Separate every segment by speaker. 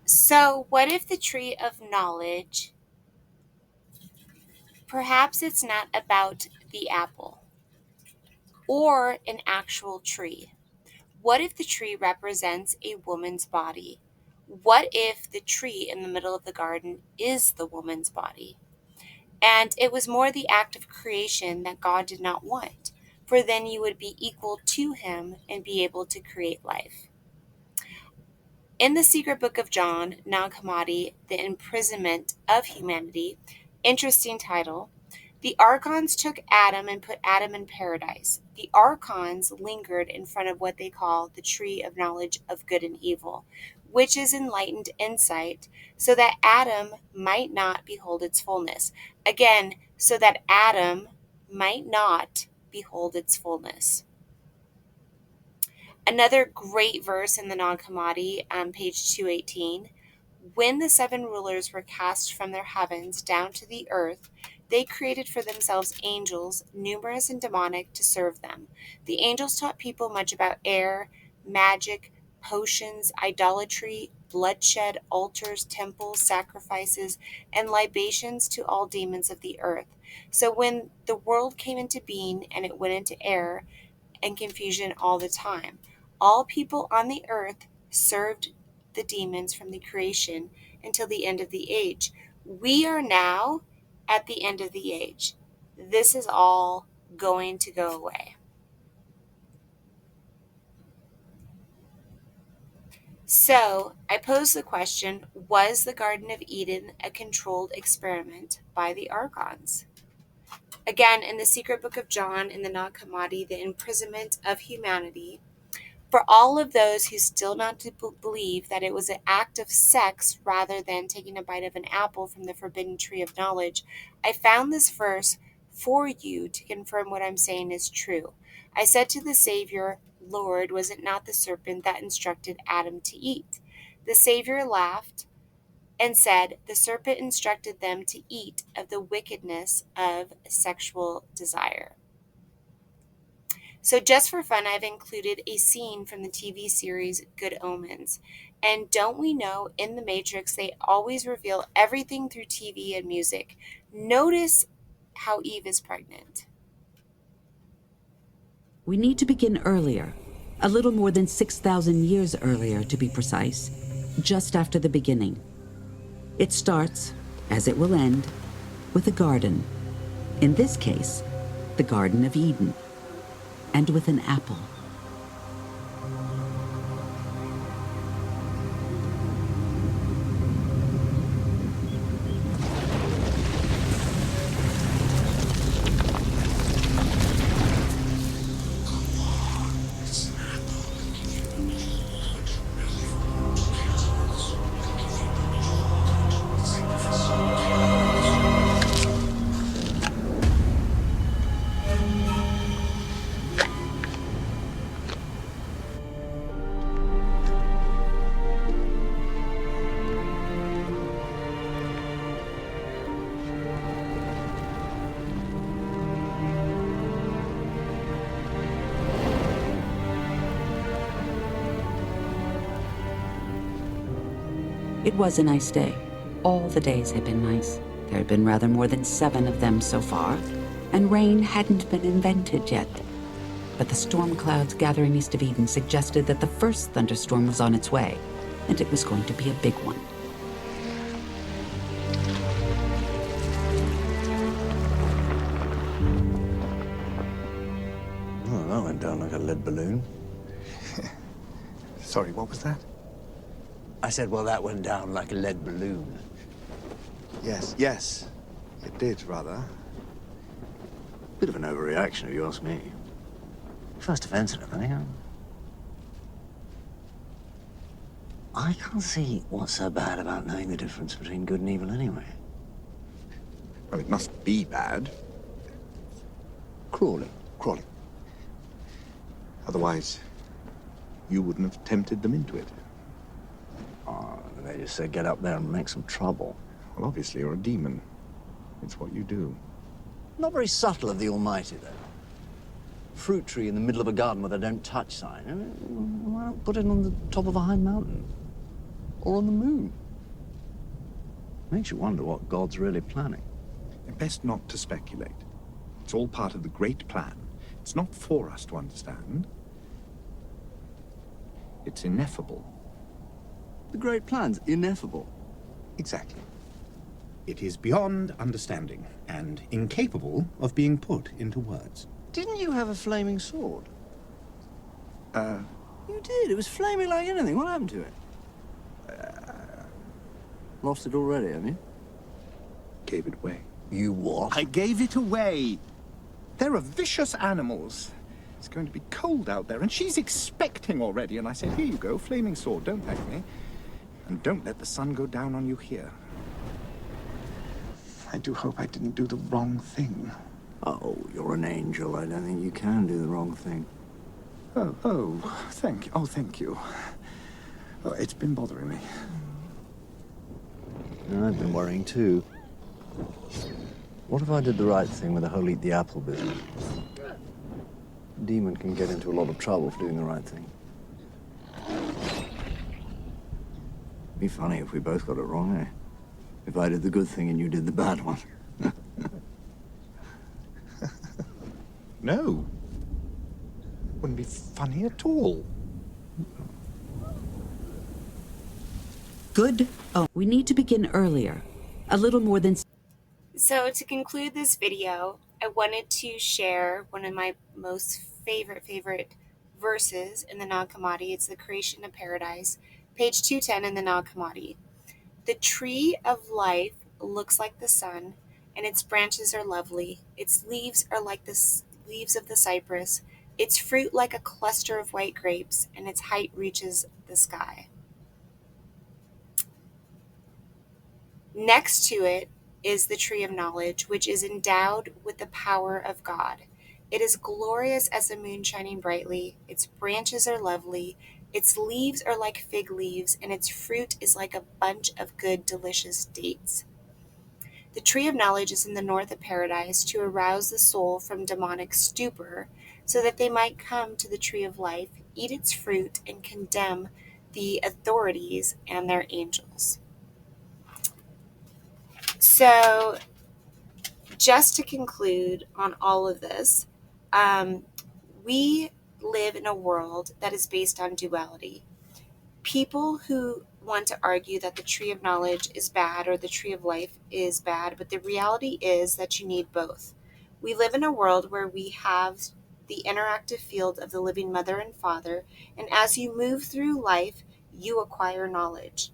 Speaker 1: So, what if the tree of knowledge, perhaps it's not about the apple or an actual tree? What if the tree represents a woman's body? What if the tree in the middle of the garden is the woman's body? And it was more the act of creation that God did not want, for then you would be equal to him and be able to create life. In the secret book of John, Nag Hammadi, The Imprisonment of Humanity, interesting title, the archons took Adam and put Adam in paradise. The archons lingered in front of what they call the tree of knowledge of good and evil, which is enlightened insight, so that Adam might not behold its fullness. Again, so that Adam might not behold its fullness. Another great verse in the Nag Hammadi, page 218. When the seven rulers were cast from their heavens down to the earth, they created for themselves angels, numerous and demonic, to serve them. The angels taught people much about air, magic, potions, idolatry, bloodshed, altars, temples, sacrifices, and libations to all demons of the earth. So when the world came into being and it went into error and confusion all the time, all people on the earth served the demons from the creation until the end of the age. We are now at the end of the age. This is all going to go away. So I pose the question, was the Garden of Eden a controlled experiment by the archons? Again, in the secret book of John, in the Nag Hammadi, The Imprisonment of Humanity, for all of those who still not to believe that it was an act of sex rather than taking a bite of an apple from the forbidden tree of knowledge, I found this verse for you to confirm what I'm saying is true. I said to the Savior, Lord, was it not the serpent that instructed Adam to eat? The Savior laughed and said, the serpent instructed them to eat of the wickedness of sexual desire. So just for fun, I've included a scene from the TV series Good Omens. And don't we know in The Matrix, they always reveal everything through TV and music. Notice how Eve is pregnant.
Speaker 2: We need to begin earlier, a little more than 6,000 years earlier to be precise, just after the beginning. It starts, as it will end, with a garden. In this case, the Garden of Eden. And with an apple. It was a nice day. All the days had been nice. There had been rather more than 7 of them so far, and rain hadn't been invented yet. But the storm clouds gathering east of Eden suggested that the first thunderstorm was on its way, and it was going to be a big one.
Speaker 3: Oh, that went down like a lead balloon.
Speaker 4: Sorry, what was that?
Speaker 3: I said, well, that went down like a lead balloon.
Speaker 4: Yes, it did, rather.
Speaker 3: Bit of an overreaction, if you ask me. First offense and everything. I can't see what's so bad about knowing the difference between good and evil anyway.
Speaker 4: Well, it must be bad.
Speaker 3: Crawling.
Speaker 4: Otherwise, you wouldn't have tempted them into it.
Speaker 3: Oh, they just said get up there and make some trouble.
Speaker 4: Well, obviously, you're a demon. It's what you do.
Speaker 3: Not very subtle of the Almighty, though. Fruit tree in the middle of a garden with a don't touch sign. Why not put it on the top of a high mountain? or on the moon. Makes you wonder what God's really planning.
Speaker 4: Best not to speculate. It's all part of the great plan. It's not for us to understand. It's ineffable.
Speaker 3: The great plan's ineffable.
Speaker 5: Exactly. It is beyond understanding and incapable of being put into words.
Speaker 3: Didn't you have a flaming sword? You did. It was flaming like anything. What happened to it? Lost it already, have you?
Speaker 4: Gave it away.
Speaker 3: You what?
Speaker 5: I gave it away. There are vicious animals. It's going to be cold out there, and she's expecting already. And I said, here you go, flaming sword, don't thank me. And don't let the sun go down on you here. I do hope I didn't do the wrong thing.
Speaker 3: Oh, you're an angel. I don't think you can do the wrong thing.
Speaker 5: Thank you. Oh, it's been bothering me.
Speaker 3: I've been worrying too. What if I did the right thing with the whole eat the apple business? Demon can get into a lot of trouble for doing the right thing. Be funny if we both got it wrong, eh? If I did the good thing and you did the bad one.
Speaker 4: No. Wouldn't be funny at all.
Speaker 2: Good. Oh, we need to begin earlier. A little more than...
Speaker 1: So to conclude this video, I wanted to share one of my most favorite verses in the Nag Hammadi. It's the creation of paradise, page 210 in the Nag Hammadi. The tree of life looks like the sun, and its branches are lovely. Its leaves are like the leaves of the cypress, its fruit like a cluster of white grapes, and its height reaches the sky. Next to it is the tree of knowledge, which is endowed with the power of God. It is glorious as the moon shining brightly. Its branches are lovely. Its leaves are like fig leaves, and its fruit is like a bunch of good, delicious dates. The tree of knowledge is in the north of paradise to arouse the soul from demonic stupor, so that they might come to the tree of life, eat its fruit, and condemn the authorities and their angels. So, just to conclude on all of this, we live in a world that is based on duality. People who want to argue that the tree of knowledge is bad or the tree of life is bad, but the reality is that you need both. We live in a world where we have the interactive field of the living mother and father, and as you move through life, you acquire knowledge.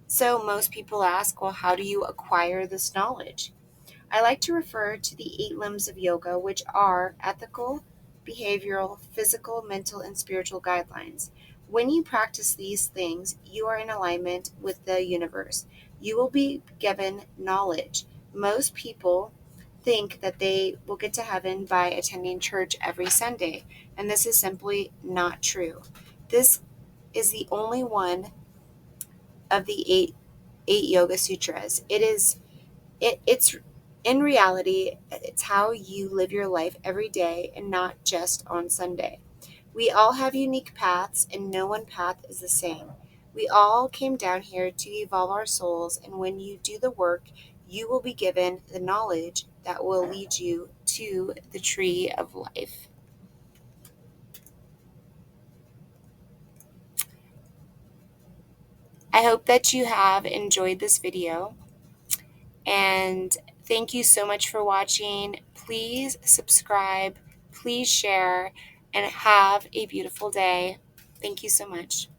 Speaker 1: So most people ask, well, how do you acquire this knowledge? I like to refer to the 8 limbs of yoga, which are ethical, behavioral, physical, mental, and spiritual guidelines. When you practice these things, you are in alignment with the universe. You will be given knowledge. Most people think that they will get to heaven by attending church every Sunday, and this is simply not true. This is the only one of the eight yoga sutras. It's in reality, it's how you live your life every day and not just on Sunday. We all have unique paths, and no one path is the same. We all came down here to evolve our souls, and when you do the work, you will be given the knowledge that will lead you to the tree of life. I hope that you have enjoyed this video, and thank you so much for watching. Please subscribe, please share, and have a beautiful day. Thank you so much.